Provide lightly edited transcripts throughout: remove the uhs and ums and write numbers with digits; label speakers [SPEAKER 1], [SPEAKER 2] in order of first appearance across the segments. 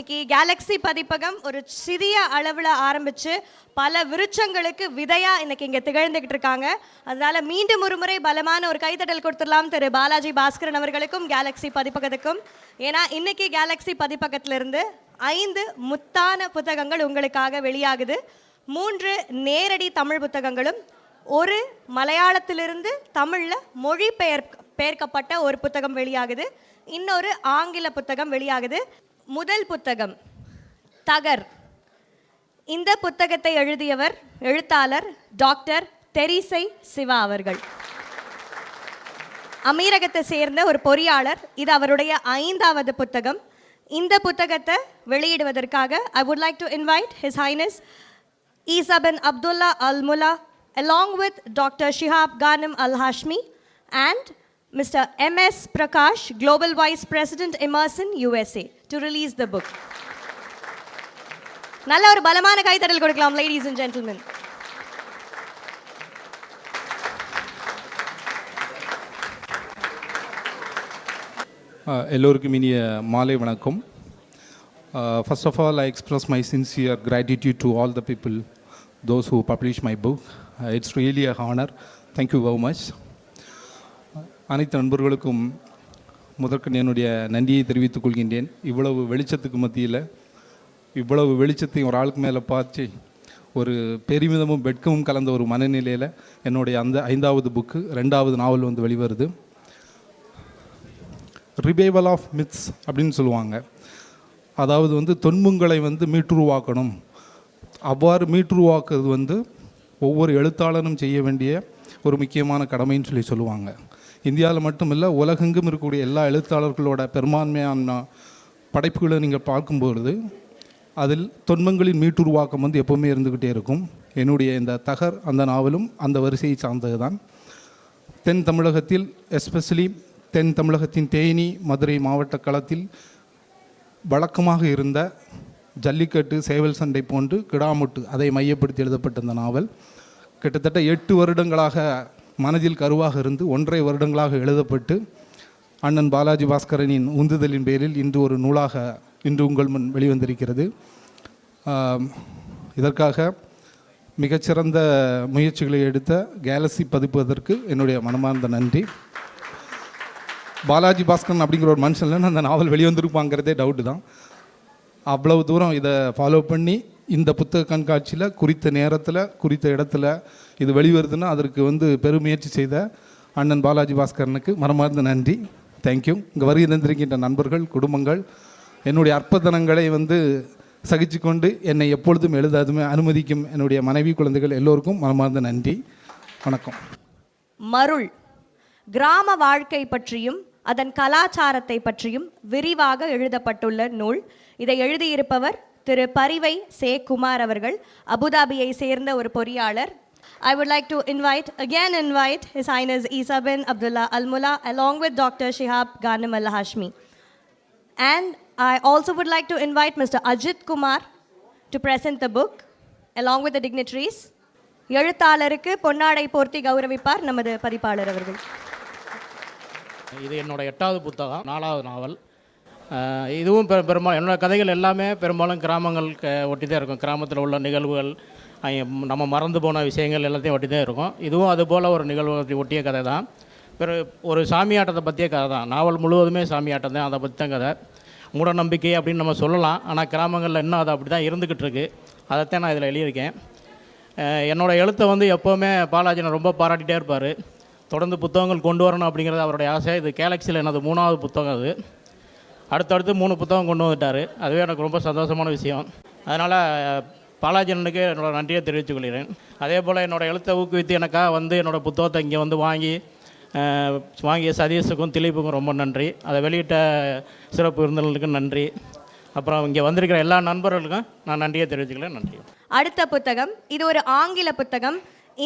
[SPEAKER 1] இன்னைக்கு கேலக்ஸி பதிப்பகம் ஒரு சிறிய அளவில் ஆரம்பித்து பல விருட்சங்களுக்கு விதையாக இன்னைக்கு இங்கே திகழ்ந்துக்கிட்டு இருக்காங்க. அதனால் மீண்டும் ஒரு முறை பலமான ஒரு கைத்தட்டல் கொடுத்துடலாம் திரு பாலாஜி பாஸ்கரன் அவர்களுக்கும் கேலக்ஸி பதிப்பகத்துக்கும். ஏன்னா இன்னைக்கு கேலக்ஸி பதிப்பகத்திலிருந்து 5 முத்தான புத்தகங்கள் உங்களுக்காக வெளியாகுது. 3 நேரடி தமிழ் புத்தகங்களும், ஒரு மலையாளத்திலிருந்து தமிழில் மொழிபெயர்க்கப்பட்ட ஒரு புத்தகம் வெளியாகுது, இன்னொரு ஆங்கில புத்தகம் வெளியாகுது. முதல் புத்தகம் தகர். இந்த புத்தகத்தை எழுதியவர் எழுத்தாளர் டாக்டர் தெரிசை சிவா அவர்கள். அமீரகத்தை சேர்ந்த ஒரு பொறியாளர். இது அவருடைய 5வது புத்தகம். இந்த புத்தகத்தை வெளியிடுவதற்காக I would like to invite His Highness Isa bin Abdullah Al Mulla along with Dr. Shihab Ghanem Al Hashmi and Mr. M.S. Prakash, Global Vice President, Emerson, USA, to release the book. நல்ல ஒரு பலமான கைத்தட்டல் கொடுக்கலாம் ladies and gentlemen.
[SPEAKER 2] எல்லோருக்கும் இனிய மாலை வணக்கம். First of all, I express my sincere gratitude to all the people, those who published my book. It's really a honor. Thank you very much. அனைத்து நண்பர்களுக்கும் முதற்கண் என்னுடைய நன்றியை தெரிவித்துக் கொள்கின்றேன். இவ்வளவு வெளிச்சத்துக்கு மத்தியில் இவ்வளவு வெளிச்சத்தையும் ஒரு ஆளுக்கு மேலே பார்த்து ஒரு பெருமிதமும் வெட்கமும் கலந்த ஒரு மனநிலையில் என்னுடைய அந்த 5வது புக்கு 2வது நாவல் வந்து வெளிவருது. ரிவைவல் ஆஃப் மித்ஸ் அப்படின்னு சொல்லுவாங்க. அதாவது வந்து தொன்மங்களை வந்து மீட்டுருவாக்கணும். அவ்வாறு மீட்டுருவாக்குறது வந்து ஒவ்வொரு எழுத்தாளனும் செய்ய வேண்டிய ஒரு முக்கியமான கடமைன்னு சொல்லுவாங்க. இந்தியாவில் மட்டுமில்லை, உலகெங்கும் இருக்கக்கூடிய எல்லா எழுத்தாளர்களோட பெரும்பான்மையான படைப்புகளை நீங்கள் பார்க்கும்பொழுது அதில் தொன்மங்களின் மீட்டுருவாக்கம் வந்து எப்போவுமே இருந்துக்கிட்டே இருக்கும். என்னுடைய இந்த தகர் அந்த நாவலும் அந்த வரிசையை சார்ந்தது தான். தென் தமிழகத்தில், எஸ்பெஷலி தென் தமிழகத்தின் தேனி மதுரை மாவட்ட களத்தில் வழக்கமாக இருந்த ஜல்லிக்கட்டு, சேவல் சண்டை போன்று கிடாமுட்டு அதை மையப்படுத்தி எழுதப்பட்ட இந்த நாவல் கிட்டத்தட்ட 8 வருடங்களாக மனதில் கருவாக இருந்து 1.5 வருடங்களாக எழுதப்பட்டு அண்ணன் பாலாஜி பாஸ்கரனின் உந்துதலின் பேரில் இன்று ஒரு நூலாக இன்று உங்கள் முன் வெளிவந்திருக்கிறது. இதற்காக மிகச்சிறந்த முயற்சிகளை எடுத்த கேலக்ஸி பதிப்பதற்கு என்னுடைய மனமார்ந்த நன்றி. பாலாஜி பாஸ்கரன் அப்படிங்கிற ஒரு மனுஷன்ல அந்த நாவல் வெளிவந்திருப்பாங்கிறதே டவுட்டு தான். அவ்வளவு தூரம் இதை ஃபாலோ பண்ணி இந்த புத்தக கண்காட்சியில் குறித்த நேரத்தில் குறித்த இடத்துல இது வெளிவருதுன்னா அதற்கு வந்து பெருமுயற்சி செய்த அண்ணன் பாலாஜி பாஸ்கரனுக்கு மனமார்ந்த நன்றி. தேங்க்யூ. இங்கே வருகை தந்திருக்கின்ற நண்பர்கள், குடும்பங்கள், என்னுடைய அற்புதனங்களை வந்து சகிச்சு கொண்டு என்னை எப்பொழுதும் எழுதாதுமே அனுமதிக்கும் என்னுடைய மனைவி, குழந்தைகள் எல்லோருக்கும் மனமார்ந்த நன்றி. வணக்கம்.
[SPEAKER 1] மருள் கிராம வாழ்க்கை பற்றியும் அதன் கலாச்சாரத்தை பற்றியும் விரிவாக எழுதப்பட்டுள்ள நூல். இதை எழுதியிருப்பவர் திரு பரிவை சே குமார் அவர்கள், அபுதாபியை சேர்ந்த ஒரு பொறியாளர். I would like to invite His Highness Isa bin Abdullah Al Mulla along with Dr. Shihab Ghanem Al Hashmi. And I also would like to invite Mr. Ajit Kumar to present the book along with the dignitaries. எழுத்தாளருக்கு பொன்னாடை போர்த்தி கௌரவிப்பார் நமது பதிப்பாளர் அவர்கள்.
[SPEAKER 3] இது என்னோட 8வது புத்தகம், 4வது நாவல். இதுவும் பெரும்பாலும் என்னோடய கதைகள் எல்லாமே பெரும்பாலும் கிராமங்கள் ஒட்டி தான் இருக்கும். கிராமத்தில் உள்ள நிகழ்வுகள், நம்ம மறந்து போன விஷயங்கள் எல்லாத்தையும் ஒட்டி தான் இருக்கும். இதுவும் அதுபோல் ஒரு நிகழ்வு ஒட்டிய கதை தான். ஒரு சாமியாட்டத்தை பற்றிய கதை தான். நாவல் முழுவதுமே சாமியாட்டம் தான். அதை பற்றி தான் கதை. மூட நம்பிக்கை அப்படின்னு நம்ம சொல்லலாம். ஆனால் கிராமங்களில் இன்னும் அது அப்படி தான் இருந்துக்கிட்டு இருக்குது. அதைத்தான் நான் இதில் எழுதியிருக்கேன். என்னோடய எழுத்தை வந்து எப்போவுமே பாலாஜி நான் ரொம்ப பாராட்டிகிட்டே இருப்பார். தொடர்ந்து புத்தகங்கள் கொண்டு வரணும் அப்படிங்கிறது அவருடைய ஆசை. இது கேலக்ஸியில் எனது 3வது புத்தகம். அது அடுத்தடுத்து 3 புத்தகம் கொண்டு வந்துட்டார். அதுவே எனக்கு ரொம்ப சந்தோஷமான விஷயம். அதனால் பாலாஜனுக்கு என்னோடய நன்றியை தெரிவித்துக் கொள்கிறேன். அதே போல் என்னோடய எழுத்தை ஊக்குவித்து எனக்காக வந்து என்னோடய புத்தகத்தை இங்கே வந்து வாங்கிய சதீஷுக்கும் திலீப்புக்கும் ரொம்ப நன்றி. அதை வெளியிட்ட சிறப்பு விருந்தினர்களுக்கும் நன்றி. அப்புறம் இங்கே வந்திருக்கிற எல்லா நண்பர்களுக்கும் நான் நன்றியை தெரிவித்துக்கிறேன். நன்றி.
[SPEAKER 1] அடுத்த புத்தகம், இது ஒரு ஆங்கில புத்தகம்.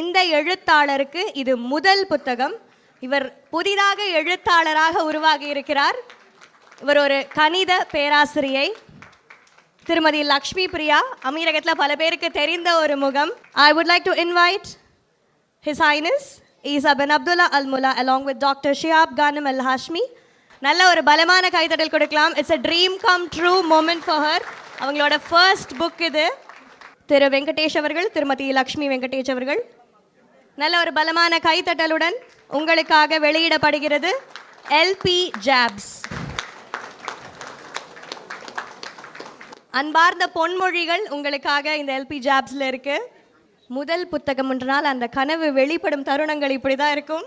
[SPEAKER 1] இந்த எழுத்தாளருக்கு இது முதல் புத்தகம். இவர் புதிதாக எழுத்தாளராக உருவாகி இருக்கிறார். இவர் ஒரு கணித பேராசிரியை, திருமதி லக்ஷ்மி பிரியா. அமீரகத்தில் பல பேருக்கு தெரிந்த ஒரு முகம். I would like to invite His Highness Isa bin Abdullah Al Mulla along with Dr. Shihab Ghanem Al Hashmi நல்ல ஒரு பலமான கைத்தட்டல் கொடுக்கலாம். It's a dream come true moment for her. அவங்களோட ஃபர்ஸ்ட் புக் இது. திரு வெங்கடேஷ் அவர்கள், திருமதி லக்ஷ்மி வெங்கடேஷ் அவர்கள், நல்ல ஒரு பலமான கைத்தட்டலுடன் உங்களுக்காக வெளியிடப்படுகிறது எல்பி ஜாப்ஸ். அன்பார்ந்த பொன்மொழிகள் உங்களுக்காக இந்த எல்பி ஜாப்ஸில் இருக்கு. முதல் புத்தகம் என்றால் அந்த கனவு வெளிப்படும் தருணங்கள் இப்படி தான் இருக்கும்.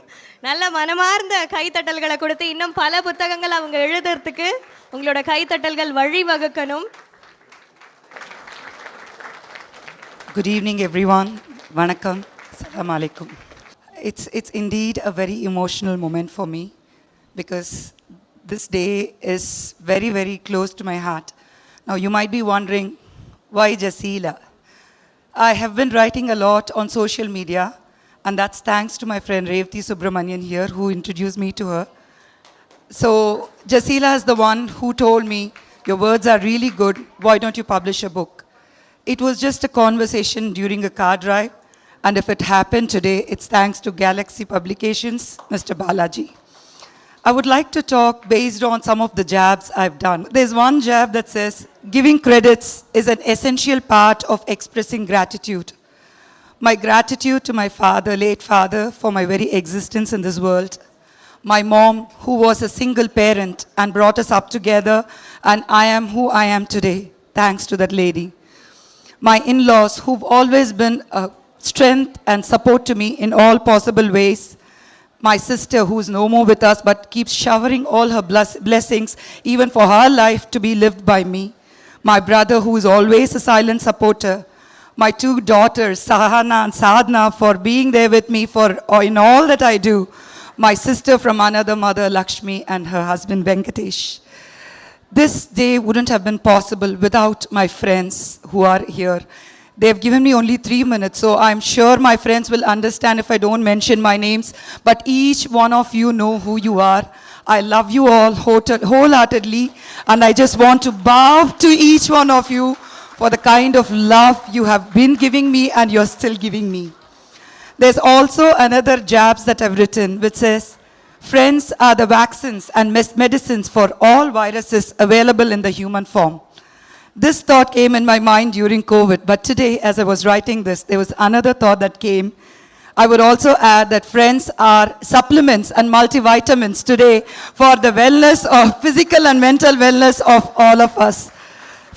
[SPEAKER 1] நல்ல மனமார்ந்த கைத்தட்டல்களை கொடுத்து இன்னும் பல புத்தகங்கள் அவங்க எழுதுறதுக்கு உங்களோட கைத்தட்டல்கள் வழிவகுக்கணும்.
[SPEAKER 4] Good evening, everyone. Vanakkam. Assalamu alaikum. It's indeed a very emotional moment for me because this day is very, very close to my heart. Now, you might be wondering, why Jaseela? I have been writing a lot on social media, and that's thanks to my friend Revati Subramanian here, who introduced me to her. So, Jaseela is the one who told me, your words are really good, why don't you publish a book? It was just a conversation during a car drive, and if it happened today, it's thanks to Galaxy Publications, Mr. Balaji. I would like to talk based on some of the jabs I've done. There's one jab that says, giving credits is an essential part of expressing gratitude. My gratitude to my father, late father, for my very existence in this world. My mom, who was a single parent and brought us up together, and I am who I am today, thanks to that lady. My in-laws, who've always been a strength and support to me in all possible ways. My sister, who is no more with us but keeps showering all her blessings even for her life to be lived by me. My brother, who is always a silent supporter. My two daughters, Sahana and Sadhna, for being there with me in all that I do. My sister from another mother, Lakshmi, and her husband, Venkatesh. This day wouldn't have been possible without my friends who are here. They've given me only 3 minutes, so I'm sure my friends will understand if I don't mention my names. But each one of you know who you are. I love you all wholeheartedly, and I just want to bow to each one of you for the kind of love you have been giving me and you're still giving me. There's also another jabs that I've written, which says, friends are the vaccines and medicines for all viruses available in the human form. This thought came in my mind during COVID, but today, as I was writing this, there was another thought that came. I would also add that friends are supplements and multivitamins today for the wellness of physical and mental wellness of all of us.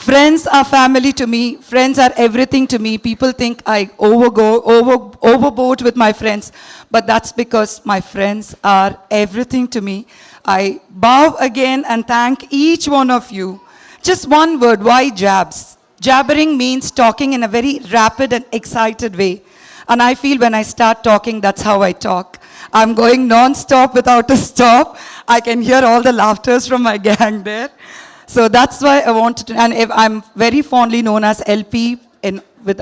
[SPEAKER 4] Friends are family to me. Friends are everything to me. People think I overboard with my friends, but that's because my friends are everything to me. I bow again and thank each one of you. Just one word, why jabs? Jabbering means talking in a very rapid and excited way. And I feel when I start talking, that's how I talk. I'm going non-stop without a stop. I can hear all the laughters from my gang there. So that's why I wanted to, and I'm very fondly known as LP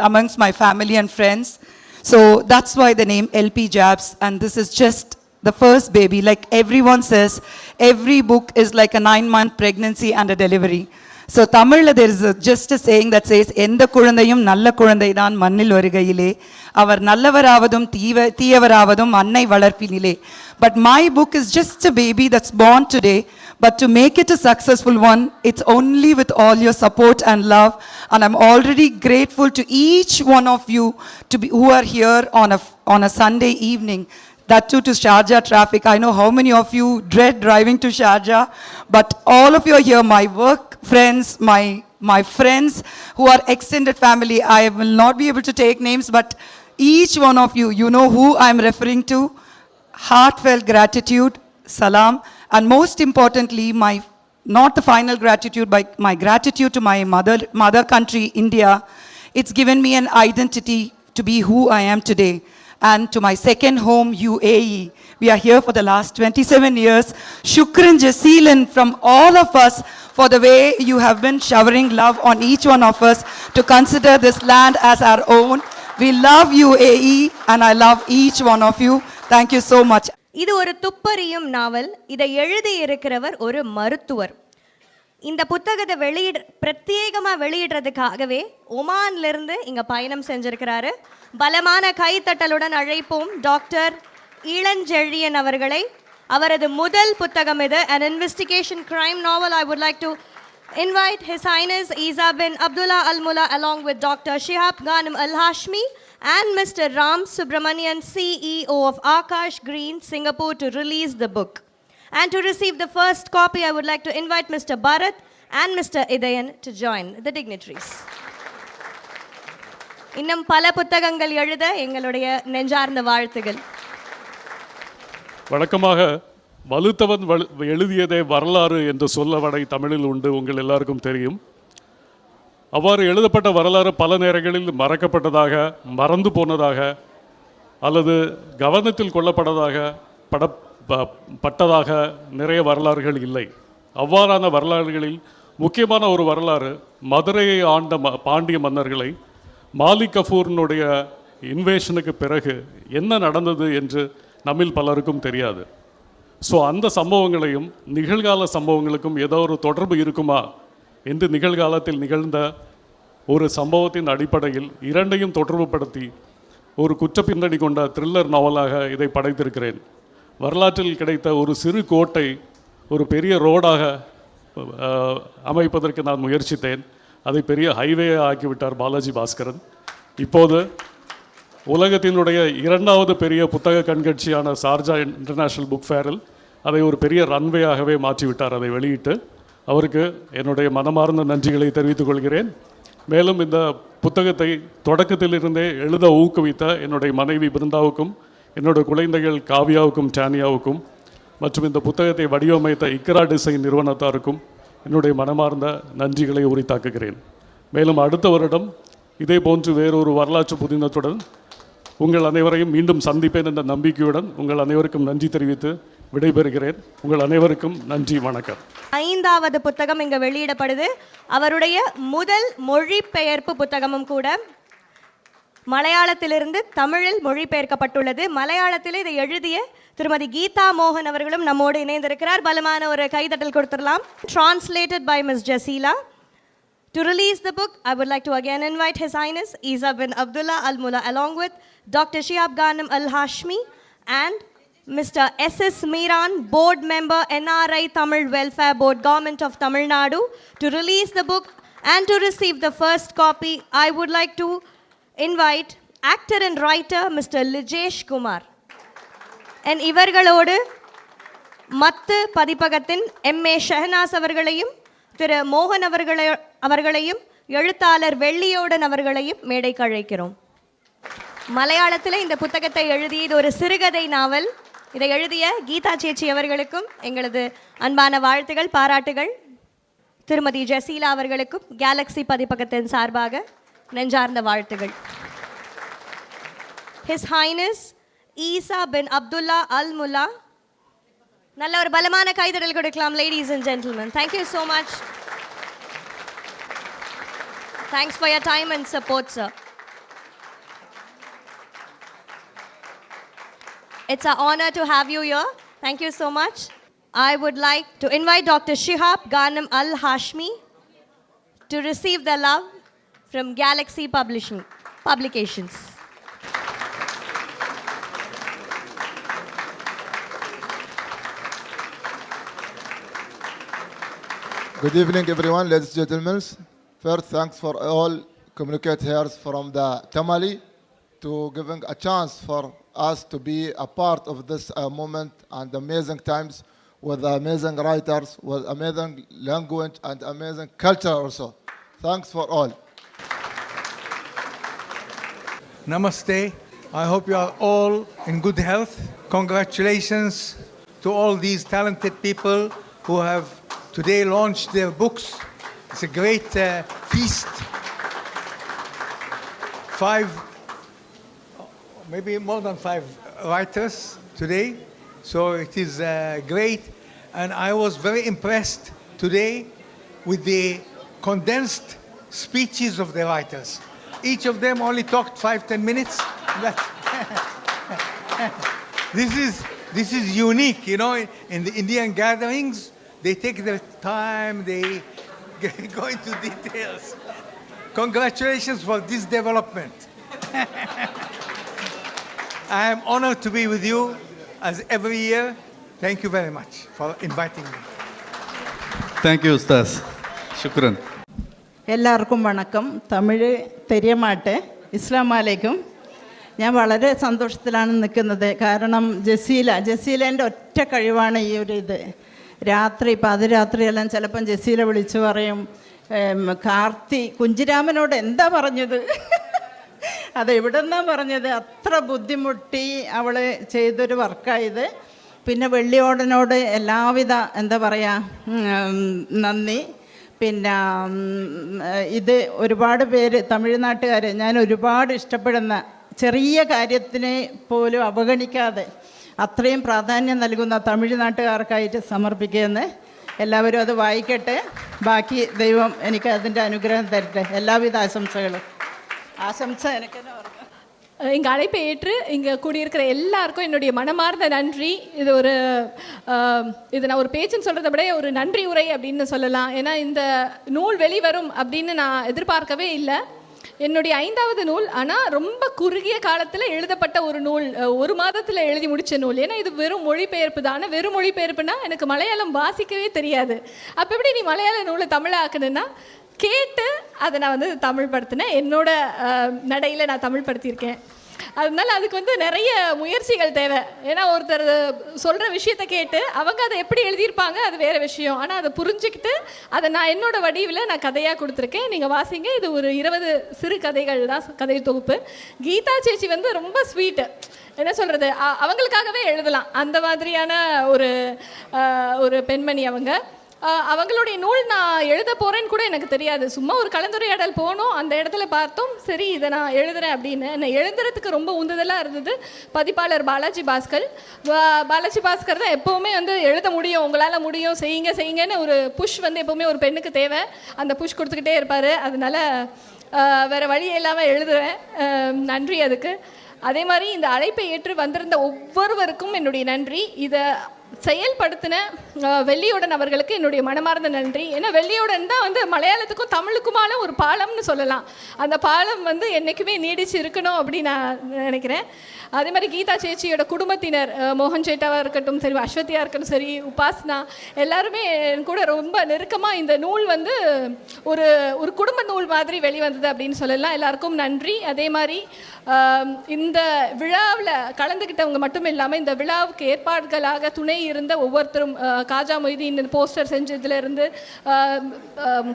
[SPEAKER 4] amongst my family and friends. So that's why the name LP Jabs, and this is just the first baby. Like everyone says, every book is like a 9-month pregnancy and a delivery. So Tamil, there is just a saying that says, எந்த குழந்தையும் நல்ல குழந்தைதான் மண்ணில் வருகையிலே அவர் நல்லவராவதும் தீயவராவதும் அன்னை வளர்ப்பினிலே. But my book is just a baby that's born today, but to make it a successful one, it's only with all your support and love, and I'm already grateful to each one of you who are here on a Sunday evening. That too to Sharjah traffic. I know how many of you dread driving to Sharjah, but all of you are here, my work friends, my friends who are extended family. I will not be able to take names, but each one of you, you know who I'm referring to. Heartfelt gratitude, salam, and most importantly, not the final gratitude, but my gratitude to my mother country, India. It's given me an identity to be who I am today. And to my second home, UAE. We are here for the last 27 years. Shukran Jaseelan from all of us for the way you have been showering love on each one of us to consider this land as our own. We love UAE and I love each one of you. Thank you so much.
[SPEAKER 1] இது ஒரு துப்பறியும் நாவல். இதை எழுதி இருக்கிறவர் ஒரு மருத்துவர். இந்த புத்தகத்தை பிரத்யேகமாக வெளியிடுறதுக்காகவே ஒமான்லேருந்து இங்கே பயணம் செஞ்சிருக்கிறாரு. பலமான கைத்தட்டலுடன் அழைப்போம் டாக்டர் இளஞ்செழியன் அவர்களை. அவரது முதல் புத்தகம் இது, an investigation crime novel. I would like to invite His Highness Isa bin Abdullah Al Mulla along with Dr. Shihab Ghanem Al Hashmi and Mr. Ram Subramanian, CEO of Akash Green, Singapore, to release the book. And to receive the first copy, I would like to invite Mr. Bharat and Mr. Idayan to join the dignitaries. இன்னும் பல புத்தகங்கள் எழுத எங்களுடைய நெஞ்சார்ந்த வாழ்த்துகள்.
[SPEAKER 5] வழக்கமாக வலுத்தவன் எழுதியதே வரலாறு என்ற சொல்லவடை தமிழில் உண்டு, உங்கள் எல்லாருக்கும் தெரியும். அவ்வாறு எழுதப்பட்ட வரலாறு பல நேரங்களில் மறக்கப்பட்டதாக, மறந்து போனதாக அல்லது கவனத்தில் கொள்ளப்பட்டதாக பட்டதாக நிறைய வரலாறுகள் இல்லை. அவ்வாறான வரலாறுகளில் முக்கியமான ஒரு வரலாறு மதுரையை ஆண்ட பாண்டிய மன்னர்களை மாலிக் கஃபூரினுடைய இன்வேஷனுக்கு பிறகு என்ன நடந்தது என்று நம்மில் பலருக்கும் தெரியாது. ஸோ அந்த சம்பவங்களையும் நிகழ்கால சம்பவங்களுக்கும் ஏதோ ஒரு தொடர்பு இருக்குமா என்று நிகழ்காலத்தில் நிகழ்ந்த ஒரு சம்பவத்தின் அடிப்படையில் இரண்டையும் தொடர்புபடுத்தி ஒரு குற்ற பின்னணி கொண்ட த்ரில்லர் நாவலாக இதை படைத்திருக்கிறேன். வரலாற்றில் கிடைத்த ஒரு சிறு கோட்டை ஒரு பெரிய ரோடாக அமைப்பதற்கு நான் முயற்சித்தேன். அதை பெரிய ஹைவே ஆக்கிவிட்டார் பாலாஜி பாஸ்கரன். இப்போது உலகத்தினுடைய இரண்டாவது பெரிய புத்தக கண்காட்சியான சார்ஜா இன்டர்நேஷ்னல் புக் ஃபேரில் அதை ஒரு பெரிய ரன்வேயாகவே மாற்றிவிட்டார். அதை வெளியிட்டு அவருக்கு என்னுடைய மனமார்ந்த நன்றிகளை தெரிவித்துக் கொள்கிறேன். மேலும் இந்த புத்தகத்தை தொடக்கத்திலிருந்தே எழுத ஊக்குவித்த என்னுடைய மனைவி பிருந்தாவுக்கும், என்னுடைய குழந்தைகள் காவியாவுக்கும் டானியாவுக்கும் மற்றும் இந்த புத்தகத்தை வடிவமைத்த இக்ரா டிசைன் நிறுவனத்தாருக்கும் என்னுடைய மனமார்ந்த நன்றிகளை உரித்தாக்குகிறேன். மேலும் அடுத்த வருடம் இதே போன்று வேறொரு வரலாற்று புதினத்துடன் உங்கள் அனைவரையும் மீண்டும் சந்திப்பேன் என்ற நம்பிக்கையுடன் உங்கள் அனைவருக்கும் நன்றி தெரிவித்து விடைபெறுகிறேன். உங்கள் அனைவருக்கும் நன்றி, வணக்கம்.
[SPEAKER 1] 5வது புத்தகம் இங்கே வெளியிடப்படுது. அவருடைய முதல் மொழிபெயர்ப்பு புத்தகமும் கூட மலையாளத்திலிருந்து தமிழில் மொழிபெயர்க்கப்பட்டுள்ளது. மலையாளத்தில் இதை எழுதிய திருமதி கீதா மோகன் அவர்களும் நம்மோடு இணைந்திருக்கிறார். பலமான ஒரு கைதட்டல் கொடுத்துடலாம். Translated by Ms. Jasila. To release the book, I would like to again invite His Highness Isa bin Abdullah Al Mulla along with Dr. Shihab Ghanem Al Hashmi and Mr. S.S. Meeran, Board Member, NRI Tamil Welfare Board, Government of Tamil Nadu, to release the book and to receive the first copy. I would like to invite actor and writer Mr. Lijesh Kumar. And இவர்களோடு மத்து பதிப்பகத்தின் M.A. Shehnaz அவர்களையும் திரு மோகன் அவர்களையும் எழுத்தாளர் வெள்ளியோடன் அவர்களையும் மேடைக்கு அழைக்கிறோம். மலையாளத்தில் இந்த புத்தகத்தை எழுதிய இது ஒரு சிறுகதை நாவல். இதை எழுதிய கீதா சேச்சி அவர்களுக்கும் எங்களது அன்பான வாழ்த்துகள், பாராட்டுகள். திருமதி ஜசீலா அவர்களுக்கும் கேலக்ஸி பதிப்பகத்தின் சார்பாக நெஞ்சார்ந்த வாழ்த்துகள். His Highness Isa bin Abdullah Al Mulla. நல்ல ஒரு பலமான கைதட்டல் கொடுக்கலாம். Ladies and gentlemen, thank you so much. Thanks for your time and support, sir. It's an honor to have you here. Thank you so much. I would like to invite Dr. Shihab Ghanem Al Hashmi to receive the love from Galaxy Publications.
[SPEAKER 6] Good evening, everyone, ladies and gentlemen. First, thanks for all communicators from the Tamale to giving a chance for us to be a part of this moment and amazing times with amazing writers, with amazing language and amazing culture also. Thanks for all.
[SPEAKER 7] Namaste. I hope you are all in good health. Congratulations to all these talented people who have today launched their books. It's a great feast. 5, maybe more than 5 writers today. So it is great. And I was very impressed today with the condensed speeches of the writers. Each of them only talked 5-10 minutes. This is unique, you know, in the Indian gatherings. They take their time, they go into details. Congratulations for this development. I am honored to be with you as every year Thank you very much for inviting me.
[SPEAKER 2] Thank you உஸ்தாஸ், சுக்ரன்.
[SPEAKER 8] എല്ലാവർക്കും വണക്കം. തമിഴ് തെരിയമാട്ടെ. ഇസ്ലാം അലൈക്കും. ഞാൻ വളരെ സന്തോഷത്തിലാണ് നിൽക്കുന്നത്. കാരണം ജസീലേൻ്റെ ഒറ്റ കഴിവാണ് ഈ ഒരു ഇത്. രാത്രി പാതിരാത്രിയെല്ലാം ചിലപ്പം ജസീല വിളിച്ചു പറയും, കാർത്തി കുഞ്ചിരാമനോട് എന്താ പറഞ്ഞത്, അത് എവിടെ നിന്നാണ് പറഞ്ഞത്, അത്ര ബുദ്ധിമുട്ടി അവൾ ചെയ്തൊരു വർക്കായത്. പിന്നെ വെള്ളിയോടനോട് എല്ലാവിധ എന്താ പറയുക നന്ദി. പിന്നെ ഇത് ഒരുപാട് പേര് തമിഴ്നാട്ടുകാർ ഞാൻ ഒരുപാട് ഇഷ്ടപ്പെടുന്ന ചെറിയ കാര്യത്തിനെ പോലും അവഗണിക്കാതെ അത്രയും പ്രാധാന്യം നൽകുന്ന തമിഴ്നാട്ടുകാർക്കായിട്ട് സമർപ്പിക്കുകയെന്ന്. എല്ലാവരും അത് വായിക്കട്ടെ. ബാക്കി ദൈവം എനിക്ക് അതിൻ്റെ അനുഗ്രഹം തരട്ടെ. எல்லாவித ஆசம்சங்களும். ஆசம்சை எனக்கு என்ன வரும்.
[SPEAKER 9] எங்கள் அழைப்பை ஏற்று இங்கே கூடியிருக்கிற எல்லாருக்கும் என்னுடைய மனமார்ந்த நன்றி. இது நான் ஒரு பேச்சுன்னு சொல்கிறத விட ஒரு நன்றி உரை அப்படின்னு சொல்லலாம். ஏன்னா இந்த நூல் வெளிவரும் அப்படின்னு நான் எதிர்பார்க்கவே இல்லை. என்னுடைய 5வது நூல், ஆனால் ரொம்ப குறுகிய காலத்தில் எழுதப்பட்ட ஒரு நூல், ஒரு மாதத்தில் எழுதி முடித்த நூல். ஏன்னா இது வெறும் மொழிபெயர்ப்பு தான். வெறும் மொழிபெயர்ப்புனா எனக்கு மலையாளம் வாசிக்கவே தெரியாது. அப்போ எப்படி நீ மலையாள நூலை தமிழாக்கணுன்னா கேட்டு அதை நான் வந்து தமிழ் படுத்தினேன். என்னோட நடையில் நான் தமிழ் படுத்தியிருக்கேன். அதனால அதுக்கு வந்து நிறைய முயற்சிகள் தேவை. ஏன்னா ஒருத்தர் சொல்கிற விஷயத்தை கேட்டு அவங்க அதை எப்படி எழுதியிருப்பாங்க அது வேறு விஷயம். ஆனால் அதை புரிஞ்சுக்கிட்டு அதை நான் என்னோட வடிவில் நான் கதையாக கொடுத்துருக்கேன். நீங்கள் வாசிங்க. இது ஒரு 20 சிறு கதைகள் தான், கதை தொகுப்பு. கீதா சேச்சி வந்து ரொம்ப ஸ்வீட்டு, என்ன சொல்கிறது, அவங்களுக்காகவே எழுதலாம் அந்த மாதிரியான ஒரு பெண்மணி அவங்க. அவங்களுடைய நூல் நான் எழுத போகிறேன்னு கூட எனக்கு தெரியாது. சும்மா ஒரு கலந்துரையாடல் போனோம், அந்த இடத்துல பார்த்தோம், சரி இதை நான் எழுதுறேன் அப்படின்னு. நான் எழுதுறதுக்கு ரொம்ப உந்துதலாக இருந்தது பதிப்பாளர் பாலாஜி பாஸ்கர். பாலாஜி பாஸ்கர் தான் எப்போவுமே வந்து எழுத முடியும், உங்களால் முடியும், செய்யுங்கன்னு ஒரு புஷ் வந்து எப்போவுமே ஒரு பெண்ணுக்கு தேவை. அந்த புஷ் கொடுத்துக்கிட்டே இருப்பார். அதனால வேறு வழி இல்லாமல் எழுதுவேன். நன்றி அதுக்கு. அதே மாதிரி இந்த அழைப்பை ஏற்று வந்திருந்த ஒவ்வொருவருக்கும் என்னுடைய நன்றி. இதை செயல்படுத்தின வெள்ளியோடன் அவர்களுக்கு என்னுடைய மனமார்ந்த நன்றி. ஏன்னா வெள்ளியோடன் தான் வந்து மலையாளத்துக்கும் தமிழுக்குமான ஒரு பாலம்னு சொல்லலாம். அந்த பாலம் வந்து என்றைக்குமே நீடிச்சு இருக்கணும் அப்படின்னு நான் நினைக்கிறேன். அதே மாதிரி கீதா சேச்சியோட குடும்பத்தினர், மோகன் சேட்டாவாக இருக்கட்டும் சரி, அஸ்வதியாக இருக்கட்டும் சரி, உபாஸ்னா, எல்லாருமே கூட ரொம்ப நெருக்கமாக இந்த நூல் வந்து ஒரு குடும்ப நூல் மாதிரி வெளிவந்தது அப்படின்னு சொல்லலாம். எல்லாருக்கும் நன்றி. அதே மாதிரி இந்த விழாவில் கலந்துக்கிட்டவங்க மட்டும் இல்லாமல் இந்த விழாவுக்கு ஏற்பாடுகளாக துணை இருந்த ஒவ்வொருத்தரும், காஜா மொய்தீன் இந்த போஸ்டர் செஞ்சதுலேருந்து,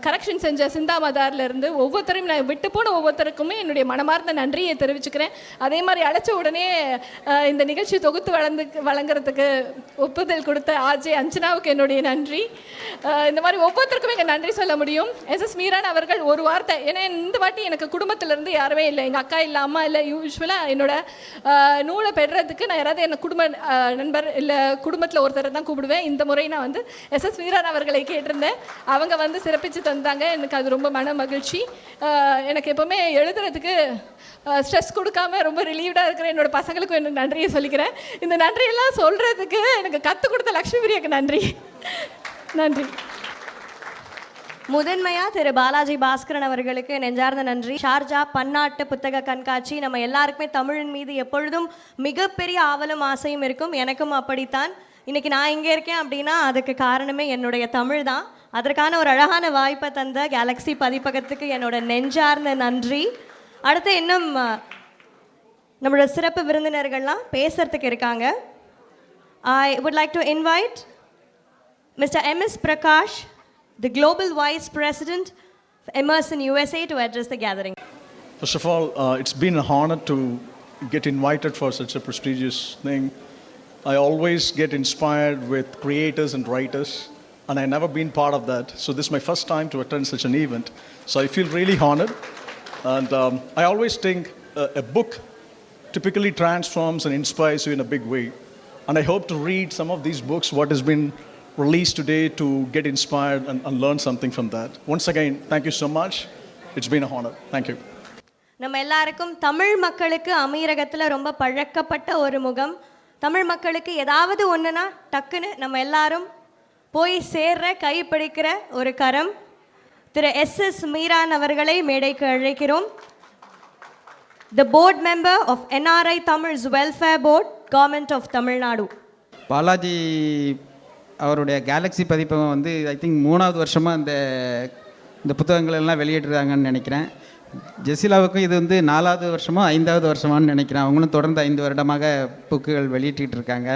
[SPEAKER 9] கரெக்ஷன் செஞ்ச சிந்தாமதார்லேருந்து ஒவ்வொருத்தரையும் நான் விட்டு போன ஒவ்வொருத்தருக்குமே என்னுடைய மனமார்ந்த நன்றியை தெரிவிச்சுக்கிறேன். அதே மாதிரி அழைச்ச உடனே இந்த நிகழ்ச்சி தொகுத்து வழங்குறதுக்கு ஒப்புதல் கொடுத்த ஆர்ஜே அஞ்சனாவுக்கு என்னுடைய நன்றி. இந்த மாதிரி ஒவ்வொருத்தருக்குமே எங்கள் நன்றி சொல்ல முடியும். எஸ்எஸ் மீரான் அவர்கள் ஒரு வார்த்தை, ஏன்னா இந்த வாட்டி எனக்கு குடும்பத்திலேருந்து யாருமே இல்லை, எங்கள் அக்கா இல்லை, அம்மா இல்லை. யூஸ்வலாக என்னோட நூலை பெறுறதுக்கு நான் யாராவது எனக்கு குடும்ப நண்பர் இல்லை குடும்பத்தில் ஒருத்தரை தான் கூப்பிடுவேன். இந்த முறை நான் வந்து எஸ்எஸ் மீரான் அவர்களை கேட்டிருந்தேன். அவங்க வந்து சிறப்பித்து தந்தாங்க. எனக்கு அது ரொம்ப மன மகிழ்ச்சி. எனக்கு எப்போவுமே எழுதுறதுக்கு ஸ்ட்ரெஸ் கொடுக்காம ரொம்ப ரிலீவ்டாக இருக்கிற என்னோட பசங்களுக்கும் எனக்கு நன்றியை சொல்லிக்கிறேன். இந்த நன்றியெல்லாம் சொல்கிறதுக்கு எனக்கு கற்றுக் கொடுத்த லக்ஷ்மி பிரியாக்கு நன்றி. நன்றி.
[SPEAKER 1] முதன்மையா திரு பாலாஜி பாஸ்கரன் அவர்களுக்கு நெஞ்சார்ந்த நன்றி. ஷார்ஜா பன்னாட்டு புத்தக கண்காட்சி நம்ம எல்லாருக்குமே தமிழின் மீது எப்பொழுதும் மிகப்பெரிய ஆவலும் ஆசையும் இருக்கும். எனக்கும் அப்படித்தான். இன்னைக்கு நான் இங்கே இருக்கேன் அப்படின்னா அதுக்கு காரணமே என்னுடைய தமிழ் தான். அதற்கான ஒரு அழகான வாய்ப்பை தந்த கேலக்ஸி பதிப்பகத்துக்கு என்னோட நெஞ்சார்ந்த நன்றி. அடுத்து இன்னும் நம்மளோட சிறப்பு விருந்தினர்கள்லாம் பேசுறதுக்கு இருக்காங்க. I would like to invite Mr. M.S. Prakash, the Global Vice President of Emerson USA, to address the gathering.
[SPEAKER 10] First of all, it's been an honor to get invited for such a prestigious thing. I always get inspired with creators and writers, and I've never been part of that. So this is my first time to attend such an event. So I feel really honored. And I always think a book typically transforms and inspires you in a big way. And I hope to read some of these books, what has been released today, to get inspired and learn something from that. Once again, thank you so much. It's been a honor. Thank you.
[SPEAKER 1] நம்ம எல்லாருக்கும் தமிழ் மக்களுக்கு அமீரகத்தில் ரொம்ப பழக்கப்பட்ட ஒரு முகம். தமிழ் மக்களுக்கு ஏதாவது ஒன்றுனா டக்குன்னு நம்ம எல்லாரும் போய் சேர்ற கைப்பிடிக்கிற ஒரு கரம். திரு எஸ்எஸ் மீரான் அவர்களை மேடைக்கு அழைக்கிறோம். The board member of NRI Tamil's Welfare Board, Government of Tamil Nadu.
[SPEAKER 11] Balaji அவருடைய கேலக்ஸி பதிப்பகம் வந்து ஐ திங்க் 3வது வருஷமாக இந்த புத்தகங்கள் எல்லாம் வெளியிடுறாங்கன்னு நினைக்கிறேன். ஜெசிலாவுக்கும் இது வந்து 4வது வருஷமோ 5வது வருஷமானு நினைக்கிறேன். அவங்களும் தொடர்ந்து 5 வருடமாக புக்குகள் வெளியிட்டு இருக்காங்க.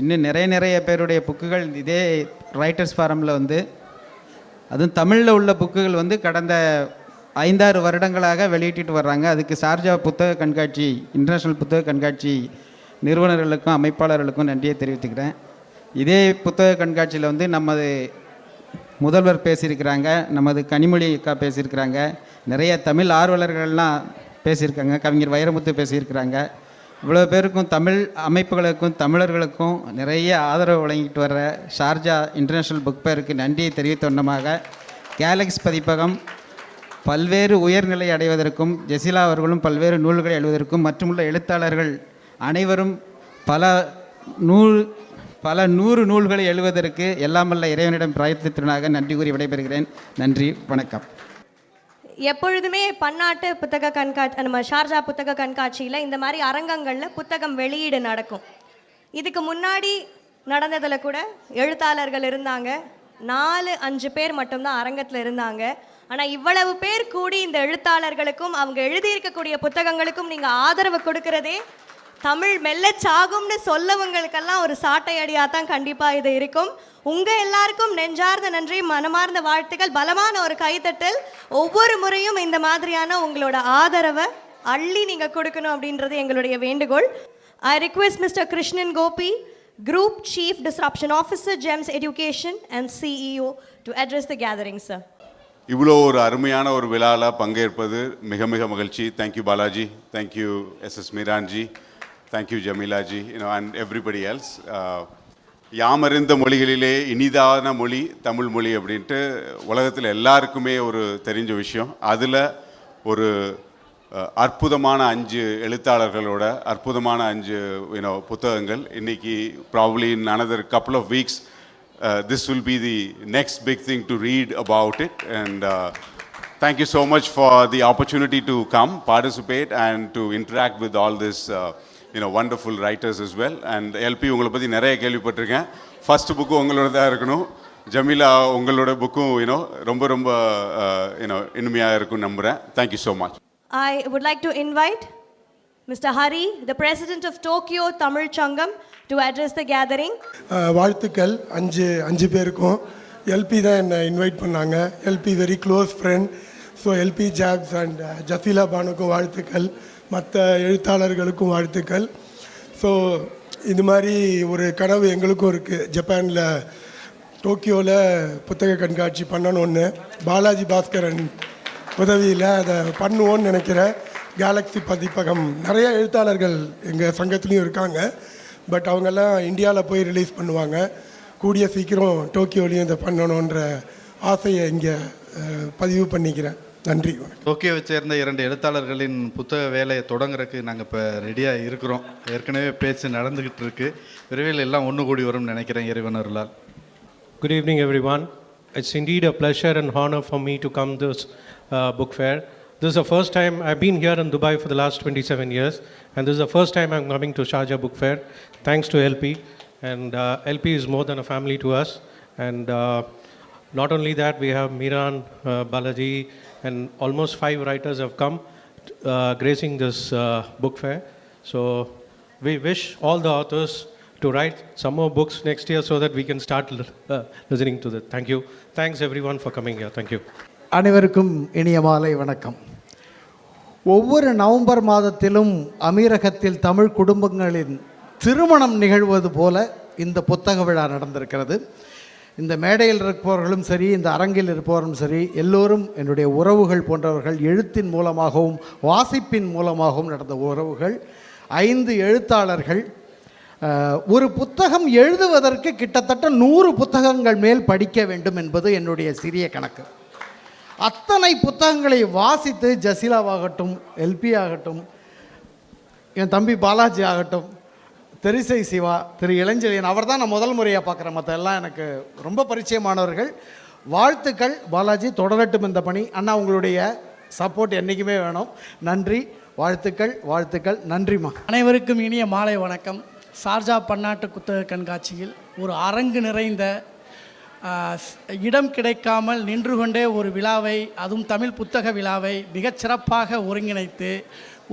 [SPEAKER 11] இன்னும் நிறைய பேருடைய புக்குகள் இதே ரைட்டர்ஸ் ஃபாரமில் வந்து அதுவும் தமிழில் உள்ள புக்குகள் வந்து கடந்த 5-6 வருடங்களாக வெளியிட்டு வர்றாங்க. அதுக்கு ஷார்ஜா புத்தக கண்காட்சி, இன்டர்நேஷ்னல் புத்தக கண்காட்சி நிறுவனர்களுக்கும் அமைப்பாளர்களுக்கும் நன்றியை தெரிவித்துக்கிறேன். இதே புத்தக கண்காட்சியில் வந்து நமது முதல்வர் பேசியிருக்கிறாங்க, நமது கனிமொழி அக்கா பேசியிருக்கிறாங்க, நிறைய தமிழ் ஆர்வலர்கள்லாம் பேசியிருக்காங்க, கவிஞர் வைரமுத்து பேசியிருக்கிறாங்க. இவ்வளோ பேருக்கும் தமிழ் அமைப்புகளுக்கும் தமிழர்களுக்கும் நிறைய ஆதரவு வழங்கிட்டு வர்ற ஷார்ஜா இன்டர்நேஷ்னல் புக் ஃபேருக்கு நன்றியை தெரிவித்த வண்ணமாக கேலக்ஸ் பதிப்பகம் பல்வேறு உயர்நிலை அடைவதற்கும் ஜெசிலா அவர்களும் பல்வேறு நூல்களை எழுதுவதற்கும் மற்றுமுள்ள எழுத்தாளர்கள் அனைவரும் பல நூறு நூல்களை எழுதுவதற்கு எல்லாமல்ல இறைவனிடம் பிரார்த்தித்தனாக நன்றி கூறி விடைபெறுகிறேன். நன்றி, வணக்கம்.
[SPEAKER 1] எப்பொழுதுமே பன்னாட்டு புத்தக கண்காட்சி, நம்ம ஷார்ஜா புத்தக கண்காட்சியில் இந்த மாதிரி அரங்கங்களில் புத்தகம் வெளியீடு நடக்கும். இதுக்கு முன்னாடி நடந்ததில் கூட எழுத்தாளர்கள் இருந்தாங்க, 4-5 பேர் மட்டும்தான் அரங்கத்தில் இருந்தாங்க. ஆனால் இவ்வளவு பேர் கூடி இந்த எழுத்தாளர்களுக்கும் அவங்க எழுதியிருக்கக்கூடிய புத்தகங்களுக்கும் நீங்கள் ஆதரவு கொடுக்கறதே தமிழ் மெல்ல சாகும்னு சொல்லவங்களுக்கெல்லாம் ஒரு சாட்டை அடியாக தான் கண்டிப்பாக இது இருக்கும். உங்கள் எல்லாருக்கும் நெஞ்சார்ந்த நன்றி, மனமார்ந்த வாழ்த்துக்கள், பலமான ஒரு கைத்தட்டல். ஒவ்வொரு முறையும் இந்த மாதிரியான உங்களோட ஆதரவை அள்ளி நீங்கள் கொடுக்கணும் அப்படின்றது எங்களுடைய வேண்டுகோள். I request mister Krishnan Gopi, Group Chief Disruption Officer, GEMS Education and CEO to address the gathering, sir.
[SPEAKER 12] இவ்வளோ ஒரு அருமையான ஒரு விழாவில் பங்கேற்பது மிக மிக மகிழ்ச்சி. Thank you Balaji, thank you SS Meeranji, thank you Jameelaji, and everybody else. யாமறிந்த மொழிகளிலே இனிதான மொழி தமிழ் மொழி அப்படின்ட்டு உலகத்தில் எல்லாருக்குமே ஒரு தெரிஞ்ச விஷயம். அதில் ஒரு அற்புதமான 5 எழுத்தாளர்களோட அற்புதமான 5 புத்தகங்கள் இன்னைக்கு probably in another couple of weeks this will be the next big thing to read about it, and thank you so much for the opportunity to come participate and to interact with all this wonderful writers as well. And LP உங்களை பற்றி நிறைய கேள்விப்பட்டிருக்கேன். First book உங்களோட தான் இருக்கணும். ஜமீலா உங்களோட புக்கும் ரொம்ப ரொம்ப இனிமையாக இருக்கும்னு நம்புகிறேன். Thank you so much.
[SPEAKER 1] I would like to invite Mr. Hari, the president of Tokyo Tamil Changam, to address the gathering.
[SPEAKER 13] வாழ்த்துக்கள் 5 பேருக்கும். எல்பி தான் என்னை இன்வைட் பண்ணாங்க. LP very close friend. So LP ஜாப்ஸ் அண்ட் ஜசீலா பானுக்கும் வாழ்த்துக்கள், மற்ற எழுத்தாளர்களுக்கும் வாழ்த்துக்கள். ஸோ இது மாதிரி ஒரு கனவு எங்களுக்கும் இருக்குது. ஜப்பானில் டோக்கியோவில் புத்தக கண்காட்சி பண்ணணும்னு பாலாஜி பாஸ்கரன் உதவியில் அதை பண்ணுவோன்னு நினைக்கிறேன். கேலக்ஸி பதிப்பகம் நிறைய எழுத்தாளர்கள் எங்கள் சங்கத்துலேயும் இருக்காங்க. பட் அவங்கெல்லாம் இந்தியாவில் போய் ரிலீஸ் பண்ணுவாங்க. கூடிய சீக்கிரம் டோக்கியோலையும் இதை பண்ணணுன்ற ஆசையை இங்கே பதிவு பண்ணிக்கிறேன். நன்றி.
[SPEAKER 14] டோக்கியோவை சேர்ந்த 2 எழுத்தாளர்களின் புத்தக வேலையை தொடங்குறதுக்கு நாங்கள் இப்போ ரெடியாக இருக்கிறோம். ஏற்கனவே பேச்சு நடந்துக்கிட்டு இருக்கு. விரைவில் எல்லாம் ஒன்று கூடி வரும்னு நினைக்கிறேன் இறைவன் அருளால்.
[SPEAKER 15] Good evening everyone. It's indeed a pleasure and honor for me to come to this book fair. This is the first time I've been here in Dubai for the last 27 years, and this is the first time I'm coming to Sharjah Book Fair. Thanks to LP, and LP is more than a family to us. And not only that, we have Miran, Balaji, and almost 5 writers have come gracing this book fair. So we wish all the authors to write some more books next year so that we can start listening to that. Thank you. Thanks everyone for coming here. Thank you.
[SPEAKER 16] அனைவருக்கும் இனிய மாலை வணக்கம். ஒவ்வொரு November மாதத்திலும் அமீரகத்தில் தமிழ் குடும்பங்களின் திருமணம் நிகழ்வது போல இந்த புத்தக விழா நடந்திருக்கிறது. இந்த மேடையில் இருப்பவர்களும் சரி, இந்த அரங்கில் இருப்பவரும் சரி, எல்லோரும் என்னுடைய உறவுகள் போன்றவர்கள். எழுத்தின் மூலமாகவும் வாசிப்பின் மூலமாகவும் நடந்த உறவுகள். 5 எழுத்தாளர்கள். ஒரு புத்தகம் எழுதுவதற்கு கிட்டத்தட்ட 100 புத்தகங்கள் மேல் படிக்க வேண்டும் என்பது என்னுடைய சிறிய கணக்கு. அத்தனை புத்தகங்களை வாசித்து ஜசீலாவாகட்டும், எல்பி ஆகட்டும், என் தம்பி பாலாஜி ஆகட்டும், தெரிசை சிவா, திரு இளஞ்செழியன், அவர் தான் நான் முதல் முறையாக பார்க்குறேன். மற்ற எல்லாம் எனக்கு ரொம்ப பரிச்சயமானவர்கள். வாழ்த்துக்கள் பாலாஜி, தொடரட்டும் இந்த பணி. அண்ணா உங்களுடைய சப்போர்ட் என்றைக்குமே வேணும். நன்றி, வாழ்த்துக்கள் வாழ்த்துக்கள். நன்றிம்மா.
[SPEAKER 17] அனைவருக்கும் இனிய மாலை வணக்கம். சார்ஜா பன்னாட்டு புத்தக கண்காட்சியில் ஒரு அரங்கு நிறைந்த இடம் கிடைக்காமல் நின்று கொண்டே ஒரு விழாவை, அதுவும் தமிழ் புத்தக விழாவை மிகச் சிறப்பாக ஒருங்கிணைத்து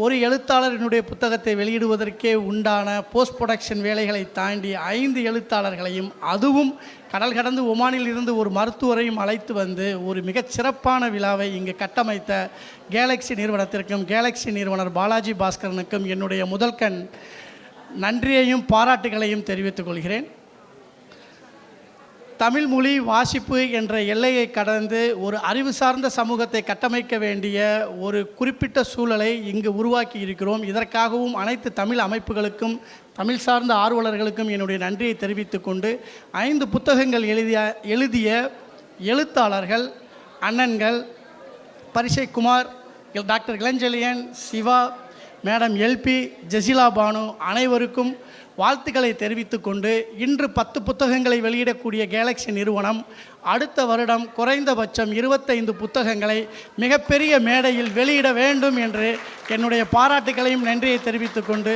[SPEAKER 17] ஒரு எழுத்தாளரினுடைய புத்தகத்தை வெளியிடுவதற்கே உண்டான போஸ்ட் ப்ரொடக்ஷன் வேலைகளை தாண்டி 5 எழுத்தாளர்களையும், அதுவும் கடல் கடந்து ஒமானில் இருந்து ஒரு மருத்துவரையும் அழைத்து வந்து ஒரு மிகச் சிறப்பான விழாவை இங்கு கட்டமைத்த கேலக்ஸி நிறுவனத்திற்கும் கேலக்ஸி நிறுவனர் பாலாஜி பாஸ்கரனுக்கும் என்னுடைய முதல்கண் நன்றியையும் பாராட்டுகளையும் தெரிவித்துக் கொள்கிறேன். தமிழ் மொழி வாசிப்பு என்ற எல்லையை கடந்து ஒரு அறிவு சார்ந்த சமூகத்தை கட்டமைக்க வேண்டிய ஒரு குறிப்பிட்ட சூழலை இங்கு உருவாக்கி இருக்கிறோம். இதற்காகவும் அனைத்து தமிழ் அமைப்புகளுக்கும் தமிழ் சார்ந்த ஆர்வலர்களுக்கும் என்னுடைய நன்றியை தெரிவித்துக் கொண்டு 5 புத்தகங்கள் எழுதிய எழுத்தாளர்கள் அண்ணன்கள் பரிசை குமார், டாக்டர் இளஞ்செழியன், சிவா, மேடம் எல்பி, ஜெசிலா பானு அனைவருக்கும் வாழ்த்துக்களை தெரிவித்துக் கொண்டு இன்று 10 புத்தகங்களை வெளியிடக்கூடிய கேலக்ஸி நிறுவனம் அடுத்த வருடம் குறைந்தபட்சம் 25 புத்தகங்களை மிகப்பெரிய மேடையில் வெளியிட வேண்டும் என்று என்னுடைய பாராட்டுகளையும் நன்றியை தெரிவித்துக் கொண்டு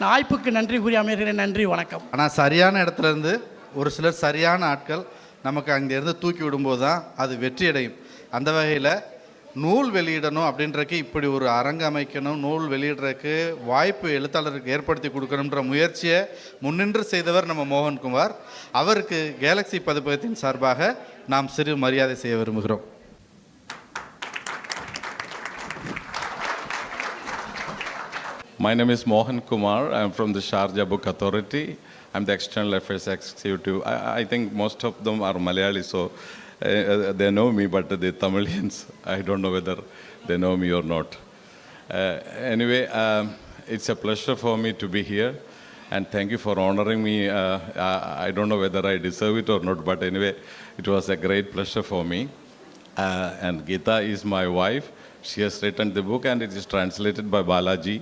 [SPEAKER 17] வாய்ப்புக்கு நன்றி கூறி அமைகிறேன். நன்றி, வணக்கம்.
[SPEAKER 14] ஆனால் சரியான இடத்துல இருந்து ஒரு சிலர் சரியான ஆட்கள் நமக்கு அங்கேருந்து தூக்கி விடும்போது தான் அது வெற்றி அடையும். அந்த வகையில் நூல் வெளியிடணும் அப்படின்றக்கு இப்படி ஒரு அரங்கு அமைக்கணும், நூல் வெளியிடுறதுக்கு வாய்ப்பு எழுத்தாளருக்கு ஏற்படுத்தி கொடுக்கணுன்ற முயற்சியை முன்னின்று செய்தவர் நம்ம மோகன்குமார். அவருக்கு கேலக்ஸி பதிப்பகத்தின் சார்பாக நாம் சிறு மரியாதை செய்ய விரும்புகிறோம்.
[SPEAKER 18] My name is Mohan Kumar. I'm from the Sharjah Book Authority. I'm the External Affairs Executive. I think most of them are Malayali, so they know me, but the Tamilians, I don't know whether they know me or not. Anyway, it's a pleasure for me to be here, and thank you for honoring me. I don't know whether I deserve it or not, but anyway, it was a great pleasure for me. And Geeta is my wife. She has written the book, and it is translated by Balaji,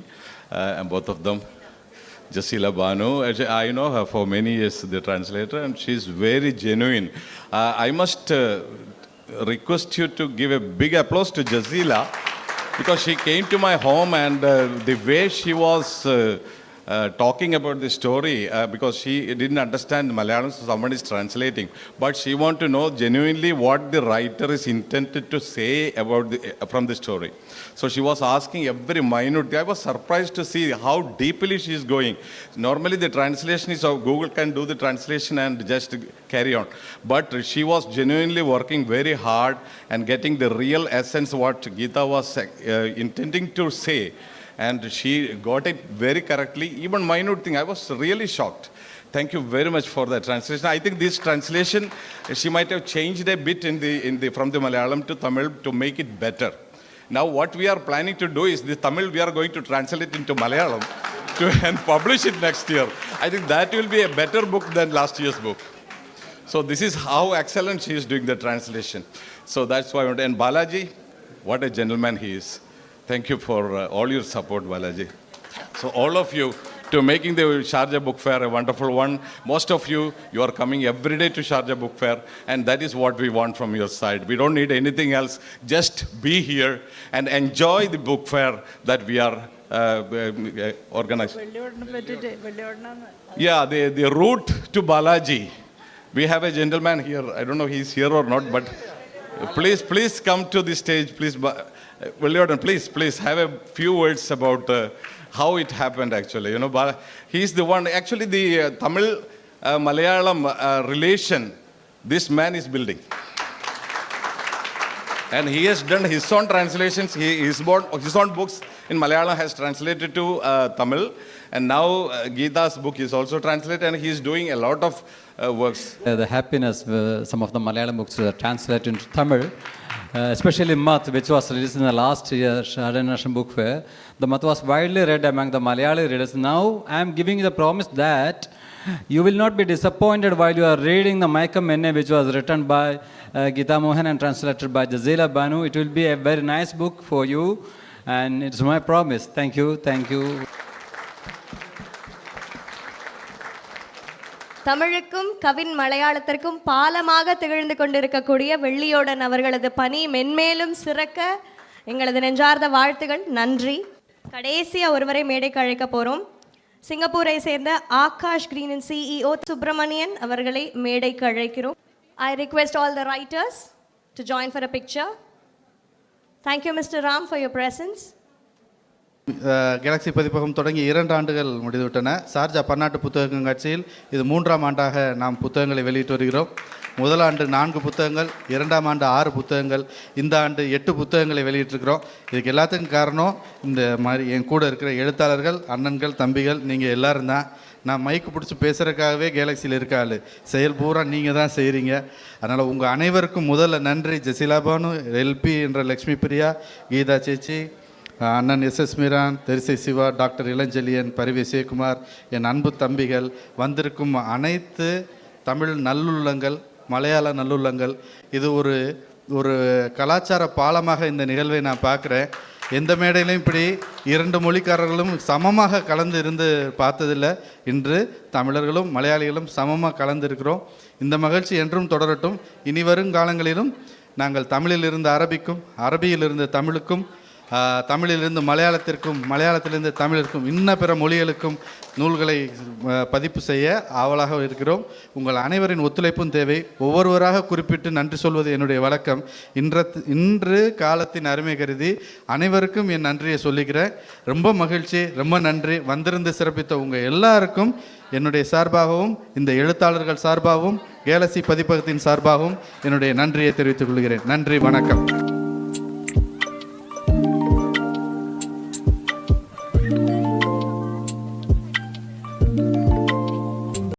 [SPEAKER 18] and both of them. Jasila Banu, I know her for many years, the translator, and she's very genuine. I must request you to give a big applause to Jasila, because she came to my home, and the way she was talking about the story, because she didn't understand Malayalam, so someone is translating, but she wanted to know genuinely what the writer is intended to say about from the story. So she was asking every minute. I was surprised to see how deeply she is going. Normally the translation is how Google can do the translation and just carry on. But she was genuinely working very hard and getting the real essence what Geeta was intending to say. And she got it very correctly. Even minute thing, I was really shocked. Thank you very much for the translation. I think this translation, she might have changed a bit from the Malayalam to Tamil to make it better. Now what we are planning to do is the Tamil we are going to translate into Malayalam and publish it next year. I think that will be a better book than last year's book. So this is how excellent she is doing the translation. So that's why I want to, and Balaji, what a gentleman he is. Thank you for all your support, Balaji. So all of you, to making the Sharjah Book Fair a wonderful one. Most of you are coming every day to Sharjah Book Fair, and that is what we want from your side. We don't need anything else. Just be here and enjoy the book fair that we are organizing. Yeah, the route to Balaji. We have a gentleman here. I don't know if he's here or not, but please come to the stage. Please, please have a few words about how it happened actually. You know, he's the one, actually the Tamil Malayalam relation this man is building. And he has done his own translations, his own books in Malayalam has translated to Tamil, and now Geeta's book is also translated, and he is doing a lot of works.
[SPEAKER 19] The happiness, some of the Malayalam books were translated into Tamil, especially Math, which was released in the last year Sharjah National Book Fair. The Math was widely read among the Malayali readers. Now I am giving you the promise that you will not be disappointed while you are reading the Maikam Enne, which was written by Geeta Mohan and translated by Jasila Banu. It will be a very nice book for you, and it's my promise. Thank you, thank you.
[SPEAKER 1] தமிழுக்கும் கவின் மலையாளத்திற்கும் பாலமாக திகழ்ந்து கொண்டிருக்கக்கூடிய வெள்ளியோடன் அவர்களது பணி மென்மேலும் சிறக்க எங்களது நெஞ்சார்ந்த வாழ்த்துகள். நன்றி. கடைசியாக ஒருவரை மேடைக்கு அழைக்க போகிறோம். சிங்கப்பூரை சேர்ந்த ஆகாஷ் கிரீனின் CEO சுப்பிரமணியன் அவர்களை மேடைக்கு அழைக்கிறோம். I request all the writers to join for a picture. Thank you, Mr. Ram, for your presence.
[SPEAKER 14] Galaxy பதிப்பகம் தொடங்கி 2 ஆண்டுகள் முடிந்துவிட்டன. சார்ஜா பன்னாட்டு புத்தக கண்காட்சியில் இது 3ஆம் ஆண்டாக நாம் புத்தகங்களை வெளியிட்டு வருகிறோம். முதல் ஆண்டு 4 புத்தகங்கள், 2ஆம் ஆண்டு 6 புத்தகங்கள், இந்த ஆண்டு 8 புத்தகங்களை வெளியிட்டிருக்கிறோம். இதுக்கு எல்லாத்துக்கும் காரணம் இந்த மாதிரி என் கூட இருக்கிற எழுத்தாளர்கள், அண்ணன்கள், தம்பிகள், நீங்கள் எல்லோரும் தான். நான் மைக்கு பிடிச்சி பேசுகிறதுக்காகவே கேலக்ஸியில் இருக்க ஆள், செயல் பூரா நீங்கள் தான் செய்கிறீங்க. அதனால் உங்கள் அனைவருக்கும் முதல்ல நன்றி. ஜெசிலா பானு, எல்பி என்ற லக்ஷ்மி பிரியா, கீதா சேச்சி, அண்ணன் SS மீரான், தெரிசை சிவா, டாக்டர் இளஞ்செழியன், பரிவே சிவகுமார், என் அன்பு தம்பிகள், வந்திருக்கும் அனைத்து தமிழ் நல்லுள்ளங்கள், மலையாள நல்லுள்ளங்கள். இது ஒரு கலாச்சார பாலமாக இந்த நிகழ்வை நான் பார்க்குறேன். எந்த மேடையிலையும் இப்படி 2 மொழிக்காரர்களும் சமமாக கலந்து இருந்து பார்த்ததில்லை. இன்று தமிழர்களும் மலையாளிகளும் சமமாக கலந்து இருக்கிறோம். இந்த மகிழ்ச்சி என்றும் தொடரட்டும். இனி வரும் காலங்களிலும் நாங்கள் தமிழிலிருந்து அரபிக்கும், அரபியிலிருந்து தமிழுக்கும், தமிழிலிருந்து மலையாளத்திற்கும், மலையாளத்திலிருந்து தமிழிற்கும், இன்ன பிற மொழிகளுக்கும் நூல்களை பதிப்பு செய்ய ஆவலாக இருக்கிறோம். உங்கள் அனைவரின் ஒத்துழைப்பும் தேவை. ஒவ்வொருவராக குறிப்பிட்டு நன்றி சொல்வது என்னுடைய வழக்கம். இன்று காலத்தின் அருமை கருதி அனைவருக்கும் என் நன்றியை சொல்லிக்கிறேன். ரொம்ப மகிழ்ச்சி, ரொம்ப நன்றி. வந்திருந்து சிறப்பித்த உங்கள் எல்லாருக்கும் என்னுடைய சார்பாகவும், இந்த எழுத்தாளர்கள் சார்பாகவும், கேலக்ஸி பதிப்பகத்தின் சார்பாகவும் என்னுடைய நன்றியை தெரிவித்துக் கொள்கிறேன். நன்றி, வணக்கம்.